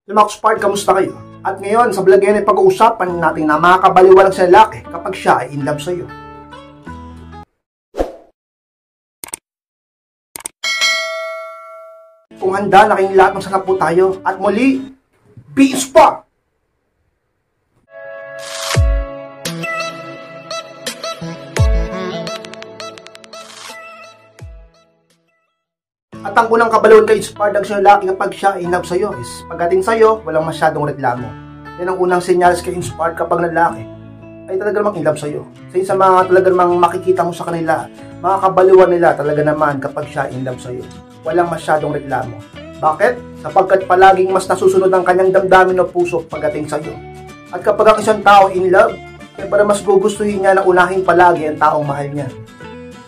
Mga Spark, kamusta kayo? At ngayon, sa vlog ngayon ay pag-uusapan natin na makakabaliwan sa lalaki kapag siya ay in love sa'yo. Kung handa na kayong lahat, masarap po tayo. At muli, be Spark! At ang unang kabaliwan kay Spark ng siyang lalaki kapag siya in love sa'yo is pagdating sa'yo, walang masyadong reklamo. Yan ang unang senyales kay Spark kapag lalaki ay talaga namang in love sa'yo. Sa mga talaga namang makikita mo sa kanila, mga kabaliwan nila talaga naman kapag siya in love sa'yo. Walang masyadong reklamo. Bakit? Sapagkat palaging mas nasusunod ang kanyang damdamin o puso pagdating sa'yo. At kapag ang isang tao in love, para mas gugustuhin niya na unahin palagi ang taong mahal niya.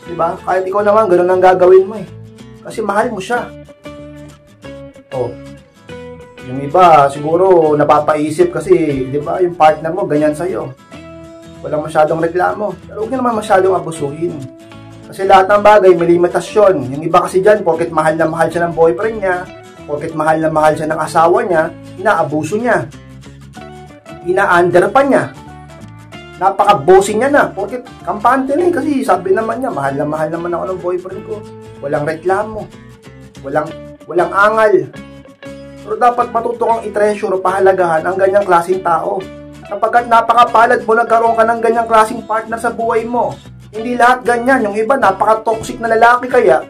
Diba? Kahit ikaw naman, ganun ang gagawin mo eh. Kasi mahal mo siya. Oh. Yung iba, siguro napapaisip kasi, di ba, yung partner mo ganyan sa'yo. Walang masyadong reklamo. Pero huwag niyo naman masyadong abusuhin. Kasi lahat ng bagay may limitasyon. Yung iba kasi dyan, porket mahal na mahal siya ng boyfriend niya, porket mahal na mahal siya ng asawa niya, inaabuso niya. Ina-under pa niya. Napaka-bossing niya na. Porket kampante na kasi sabi naman niya, mahal naman ako ng boyfriend ko. Walang reklamo. Walang angal. Pero dapat matuto kang i-treasure o pahalagahan ang ganyang klaseng tao. Kapagkat napakapalad mo nagkaroon ka ng ganyang klaseng partner sa buhay mo. Hindi lahat ganyan. Yung iba napaka-toxic na lalaki kaya.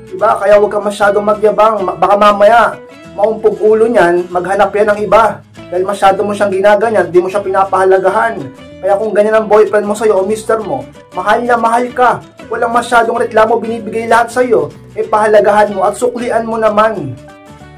Diba? Kaya huwag kang masyadong magyabang. Baka mamaya, maumpog ulo niyan, maghanap yan ng iba. Dahil masyado mo siyang ginaganyan, di mo siya pinapahalagahan. Kaya kung ganyan ang boyfriend mo sa'yo o mister mo, mahal na mahal ka. Walang masyadong reklamo, binibigay lahat sa'yo. Pahalagahan mo at suklian mo naman.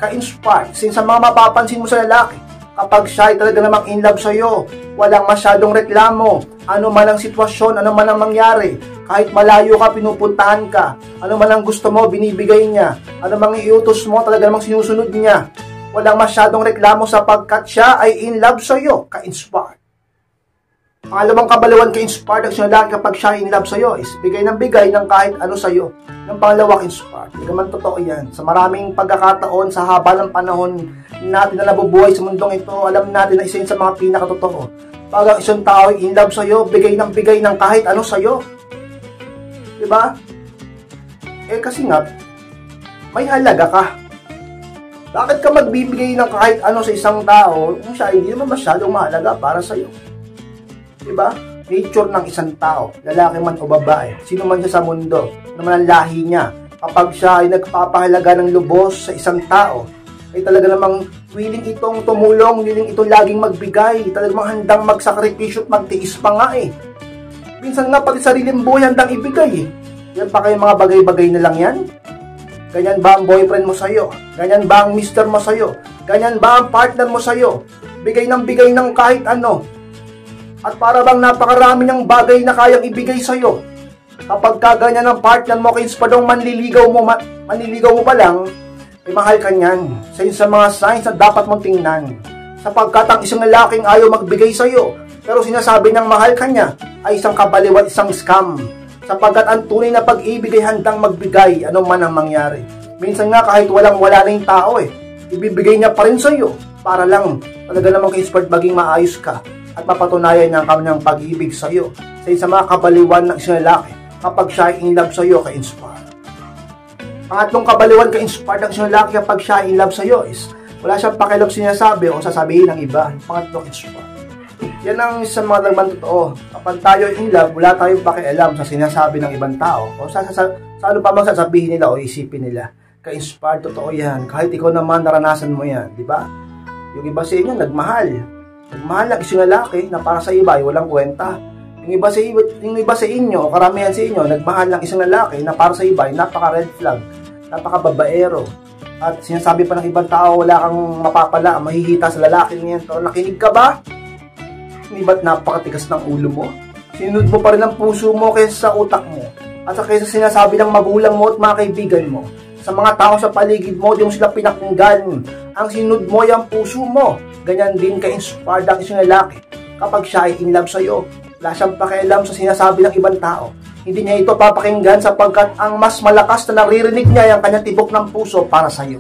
Ka-inspire. Since sa mga mapapansin mo sa lalaki, kapag siya ay talaga namang in love sa'yo, walang masyadong reklamo. Ano man ang sitwasyon, ano man ang mangyari. Kahit malayo ka, pinupuntahan ka. Ano man ang gusto mo, binibigay niya. Ano mang iutos mo, talaga namang sinusunod niya. Walang masyadong reklamo sapagkat siya ay in love sa'yo. Ka-inspire. Pangalawang kabaliwan ka-inspired ang siyang lalaki kapag siya in love sa'yo is bigay ng kahit ano sa'yo. Yung pangalawa ka-inspired. Hindi naman totoo yan. Sa maraming pagkakataon, sa haba ng panahon natin na nabubuhay sa mundong ito, alam natin na isa yun sa mga pinakatotoo. Pag ang isang tao ay in love sa'yo, bigay ng kahit ano sa'yo. Diba? Kasi nga, may halaga ka. Bakit ka magbibigay ng kahit ano sa isang tao kung siya hindi naman masyadong mahalaga para sa'yo? Diba? Nature ng isang tao, lalaki man o babae, sino man siya sa mundo, naman ang lahi niya, kapag siya ay nagpapahalaga ng lubos sa isang tao, ay talaga namang willing itong tumulong, willing itong laging magbigay, talagang handang magsakripisyo at magtiis pa nga eh. Minsan nga pati sariling buhay handang ibigay eh. Yan pa kayo mga bagay-bagay na lang yan? Ganyan ba ang boyfriend mo sa'yo? Ganyan ba ang mister mo sa'yo? Ganyan ba ang partner mo sa'yo? Bigay ng kahit ano. At para bang napakarami niyang bagay na kayang ibigay sa'yo. Kapag kaganyan ang partner mo, kaya padong manliligaw mo pa lang, ay mahal ka niyan. Sa mga signs na dapat mong tingnan. Sapagkat ang isang lalaking ayaw magbigay sa'yo, pero sinasabi niyang mahal ka niya, ay isang kabaliwan, isang scam. Sapagkat ang tunay na pag-ibig ay handang magbigay, ano man ang mangyari. Minsan nga kahit walang-wala na yung tao ibibigay niya pa rin sa'yo, para lang talaga namang ka-inspired maging maayos ka. At mapatunayan niya ang kanyang pag-ibig sa iyo sa mga kabaliwan ng isang lalaki kapag siya ay in love sa iyo, ka-inspire. Pangatlong kabaliwan ka-inspire ng isang lalaki kapag siya ay in love sa iyo is wala siyang pakialam sinasabi o sasabihin ng iba. Pangatlong inspire. Yan ang isang mga lagman totoo. Kapag tayo in love, wala tayong pakialam sa sinasabi ng ibang tao o sa ano pa mang sasabihin nila o isipin nila. Ka-inspire, totoo yan. Kahit ikaw naman naranasan mo yan, di ba? Yung iba sa inyo nagmahal ng isang lalaki na para sa iba ay walang kwenta. Yung iba sa inyo, o karamihan sa inyo, nagmahal ng isang lalaki na para sa iba ay napaka-red flag, napaka-babaero. At sinasabi pa ng ibang tao, wala kang mapapala, mahihita sa lalaki niyan. Pero nakinig ka ba? Hindi ba't napakatigas ng ulo mo? Sinunod mo pa rin ang puso mo kaysa sa utak mo. At kaysa sinasabi ng magulang mo at mga kaibigan mo. Sa mga tao sa paligid mo, di mo sila pinakinggan. Ang sinunod mo ay ang puso mo. Ganyan din ka-inspired ang isang lalaki kapag siya ay in love sa'yo. Wala siyang pakialam sa sinasabi ng ibang tao. Hindi niya ito papakinggan sapagkat ang mas malakas na naririnig niya ay ang kanyang tibok ng puso para sa'yo.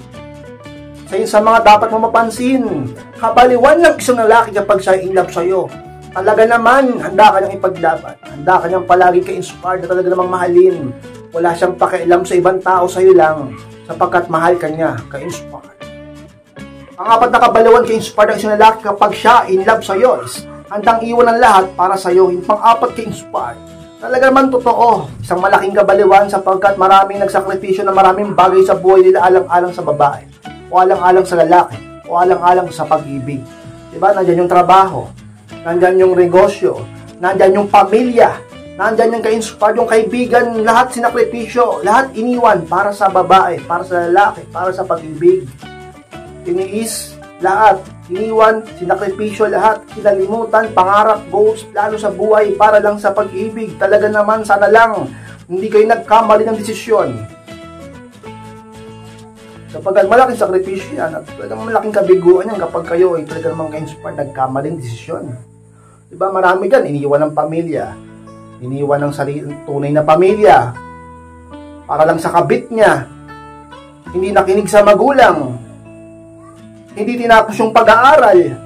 Sa yun sa mga dapat mo mapansin, kabaliwan ng isang lalaki kapag siya in love sa'yo. Talaga naman, handa ka niyang ipaglaban. Handa ka niyang palagi ka-inspired na talaga namang mahalin. Wala siyang pakialam sa ibang tao, sa'yo lang. Sapagkat mahal ka niya, ka-inspired. Ang apat na kabaliwan ka-inspired ng isang lalaki kapag siya in love sa'yo is handang iwan ang lahat para sa'yo. Yung pang-apat ka-inspired. Talaga naman totoo, isang malaking kabaliwan sapagkat maraming nagsakripisyo na maraming bagay sa buhay nila alang-alang sa babae. O alang-alang sa lalaki, o alang-alang sa pag-ibig. Diba? Nandyan yung trabaho, nandyan yung negosyo, nandyan yung pamilya, nandyan yung ka-inspired, yung kaibigan, lahat sinakripisyo, lahat iniwan para sa babae, para sa lalaki, para sa pag-ibig. Tiniis, lahat, iniwan, sinakripisyo, lahat, kinalimutan, pangarap, goals, plano sa buhay, para lang sa pag-ibig. Talaga naman, sana lang, hindi kayo nagkamali ng desisyon. Kapag malaking sakripisyo yan, at talagang malaking kabiguan yan kapag kayo ay talagang mga ka-inspired nagkamaling desisyon. Diba, marami dyan, iniwan ng pamilya, iniwan ng tunay na pamilya, para lang sa kabit niya, hindi nakinig sa magulang, hindi tinapos yung pag-aaral,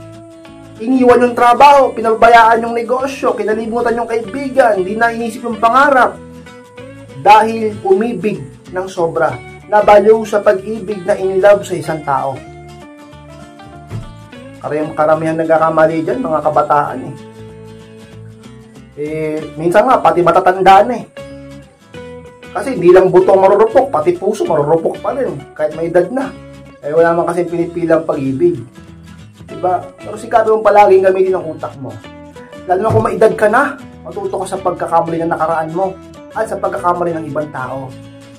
iniwan yung trabaho, pinabayaan yung negosyo, kinalimutan yung kaibigan, hindi na inisip yung pangarap, dahil umibig ng sobra. Nabaliw sa pag-ibig na in love sa isang tao. Karamihan nagkakamali dyan, mga kabataan minsan nga, pati matatanda na Kasi hindi lang buto marurupok, pati puso marurupok pa rin, kahit may edad na. Wala man kasi pinipilang pag-ibig. Diba? Pero sikapin mo palaging gamitin ang utak mo. Lalo na kung may edad ka na, matuto ka sa pagkakamali ng nakaraan mo at sa pagkakamali ng ibang tao.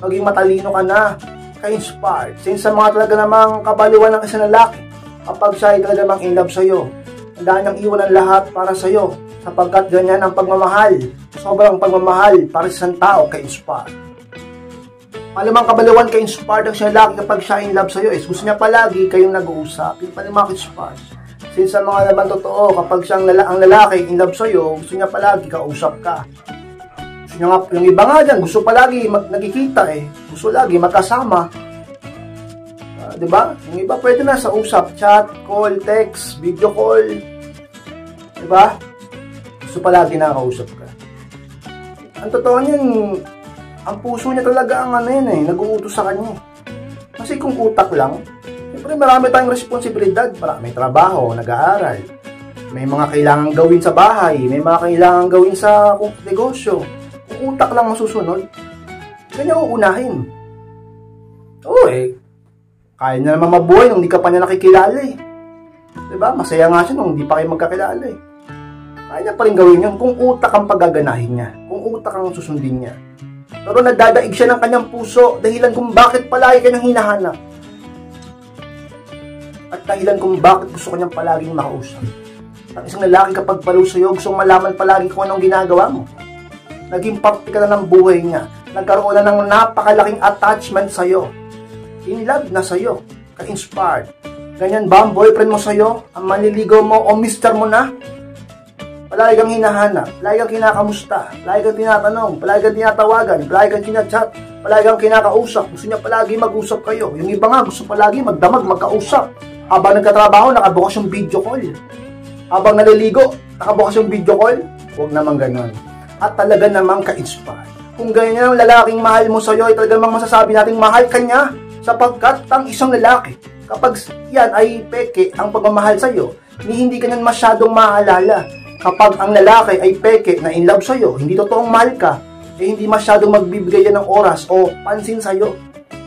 Maging matalino ka na, ka-inspired. Since sa mga talaga namang kabaliwan ng isang lalaki, kapag siya ay talaga namang in love sa'yo, handaan niyang iwan ang lahat para sa'yo, sapagkat ganyan ang pagmamahal, sobrang pagmamahal para sa isang tao, ka-inspired. Malamang kabaliwan ka-inspired ang isang lalaki kapag siya in love sa'yo, gusto niya palagi kayong nag-uusap, yung palimang ka-inspired. Since sa mga naman totoo, kapag ang lalaki in love sa'yo, gusto niya palagi kausap ka. Yung iba nga dyan, gusto palagi nagkikita Gusto lagi magkasama. Diba? Yung iba pwede na sa usap, chat, call, text, video call. Diba? Gusto palagi nakakausap ka. Ang totoo niyan, ang puso niya talaga ang nag-uutos sa kanya. Kasi kung utak lang, siyempre marami tayong responsibilidad. May trabaho, nag-aaral. May mga kailangan gawin sa bahay. May mga kailangan gawin sa negosyo. Utak lang masusunod, kanya uunahin. Kaya niya naman mabuhay nung hindi ka pa niya nakikilala Diba? Masaya nga siya nung hindi pa kayo magkakilala Kaya niya pa rin gawin yun kung utak ang paggaganahin niya, kung utak ang susundin niya. Pero nagdadaig siya ng kanyang puso, dahilan kung bakit palagi kanyang hinahanap. At dahilan kung bakit gusto kanyang palaging makausap. Ang isang lalaki kapag baliw sa'yo, gusto malaman palagi kung anong ginagawa mo. Naging parte ka na ng buhay niya. Nagkaroon na ng napakalaking attachment sa'yo. In love na sa'yo. Ka-inspired. Ganyan ba ang boyfriend mo sa'yo? Ang manliligaw mo o mister mo na? Palagi kang hinahanap. Palagi kang kinakamusta. Palagi kang tinatanong. Palagi kang tinatawagan. Palagi kang kinachat. Palagi kang kinakausap. Gusto niya palagi mag-usap kayo. Yung iba nga gusto palagi magdamag, magkausap. Habang nagkatrabaho, nakabukas yung video call. Habang naliligo, nakabukas yung video call. Huwag naman ganon. At talaga namang ka-inspired. Kung ganyan ang lalaking mahal mo sa'yo, ay talaga namang masasabi natin mahal ka niya sapagkat ang isang lalaki, kapag yan ay peke ang pagmamahal sa'yo, hindi ka niyan masyadong maaalala. Kapag ang lalaki ay peke na in love sa'yo, hindi totoong mahal ka, hindi masyadong magbibigay yan ng oras o pansin sa'yo.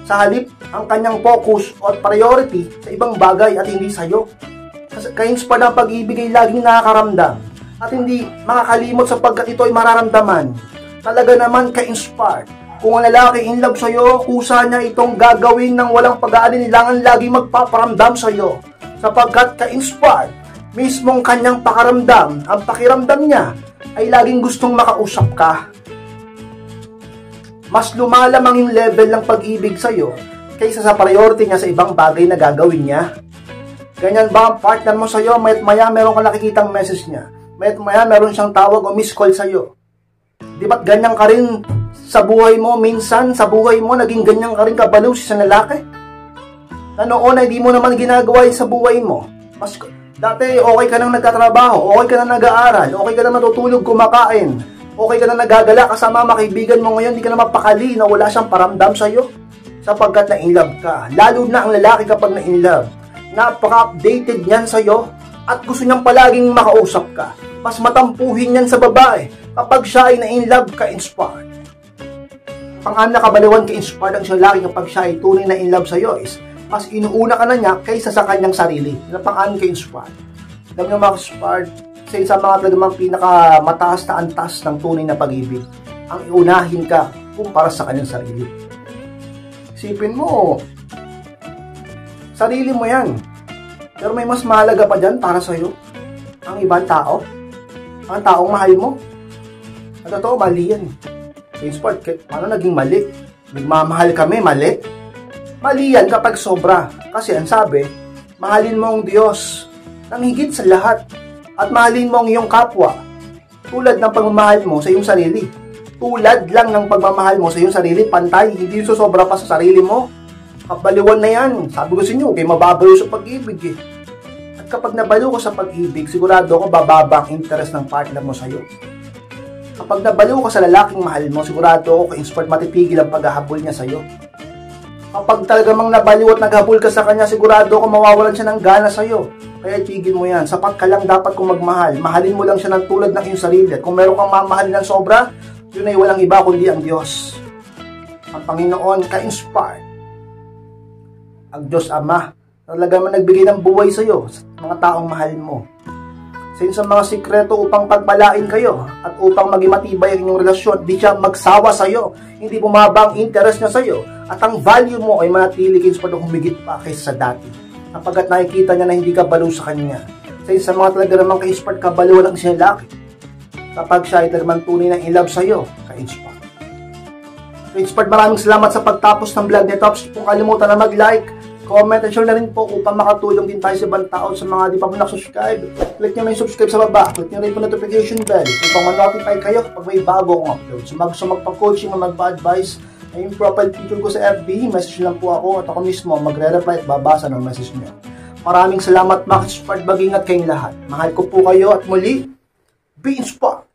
Sa halip, ang kanyang focus o priority sa ibang bagay at hindi sa'yo. Ka-inspired ang pag-ibig ay laging nakakaramdam at hindi makakalimot sapagkat ito ay mararamdaman. Talaga naman ka-inspired. Kung ang lalaki in love sa'yo, kusa niya itong gagawin ng walang pag-aalinlangan, laging magpaparamdam sa'yo. Sapagkat ka-inspired, mismong kanyang pakaramdam, ang pakiramdam niya ay laging gustong makausap ka. Mas lumalamang yung level ng pag-ibig sa'yo kaysa sa priority niya sa ibang bagay na gagawin niya. Ganyan ba ang partner mo sa'yo? Mayat maya meron kang nakikitang message niya. Mayat maya meron siyang tawag o miss call sa'yo. Di ba't ganyan ka rin sa buhay mo? Minsan sa buhay mo naging ganyan ka rin kabaliw sa lalaki? na noon ay di mo naman ginagawa yun sa buhay mo. Mas, dati okay ka nang nagtatrabaho, okay ka nang nag-aaral, okay ka nang natutulog, kumakain, okay ka nang nagagala kasama mga kaibigan mo. Ngayon di ka na mapakali na wala siyang paramdam sa'yo sapagkat na-inlove ka. Lalo na ang lalaki kapag na-inlove, napaka-updated niyan sa'yo at gusto niyang palaging makausap ka. Mas matampuhin niyan sa babae kapag siya ay na-inlove ka-inspired. Pang-anim na kabaliwan ka-inspired ang lalaki kapag siya ay tunay na in-love sa'yo is mas inuuna ka na niya kaysa sa kanyang sarili. Yan ang pang-anim ka-inspired. Alam niyo mga inspired, sa isa mga talagang pinakamataas na antas ng tunay na pag-ibig, ang iunahin ka kumpara sa kanyang sarili. Isipin mo, sarili mo yan. Pero may mas mahalaga pa dyan para sa'yo. Ang ibang tao. Ang taong mahal mo. At totoo, mali yan. Inspired, paano naging mali? Nagmamahal kami, mali? Mali yan kapag sobra. Kasi ang sabi, mahalin mo ang Diyos ng higit sa lahat. At mahalin mo ang iyong kapwa. Tulad ng pagmamahal mo sa iyong sarili. Tulad lang ng pagmamahal mo sa iyong sarili, pantay. Hindi sobra pa sa sarili mo. Kapaliwan na yan. Sabi ko sa inyo, okay, mababalo sa pag-ibig eh. At kapag nabalo ko sa pag-ibig, sigurado ako bababa ang interest ng partner mo sa iyo. Kapag nabalo ka sa lalaking mahal mo, sigurado ako ka-inspired matitigil ang paghahabol niya sa iyo. Kapag talagang nabaliw at naghabol ka sa kanya, sigurado ako mawawalan siya ng gana sa iyo. Kaya tigil mo yan. Sapat ka lang dapat kung magmahal. Mahalin mo lang siya ng tulad ng iyong sarili. At kung meron kang mamahalin ng sobra, yun ay walang iba kundi ang Diyos. Ang Panginoon ka-inspired. Ang Diyos Ama, talagang nagbigay ng buhay sa iyo, sa mga taong mahal mo. Sa mga sikreto upang pagpalain kayo at upang maging matibay ang inyong relasyon, di siya magsawa sa iyo, hindi bumaba ang interest niya sa iyo, at ang value mo ay manatili kinspado humigit pa kaysa sa dati. Kapagkat nakikita niya na hindi ka balo sa kanya. Sa mga talaga namang ka-inspired, kabaliwan ang isang lalaki. Kapag siya ay talagang tunay na in love sa iyo, ka-inspired. Ka-inspired, maraming salamat sa pagtapos ng vlog nito. Kung kalimutan na mag-like, comment and share na rin po upang makatulong din tayo sa ibang tao. Sa mga di pa po nakasubscribe, click nyo na yung subscribe sa baba. Click nyo rin po notification bell upang ma-notify kayo kapag may bago akong upload. So magpa-coaching o magpa-advise, ay yung profile picture ko sa FB, message lang po ako at ako mismo magre-reply at babasa ng message nyo. Maraming salamat mga ka-inspired, mag-ingat kayong lahat. Mahal ko po kayo at muli, be inspired!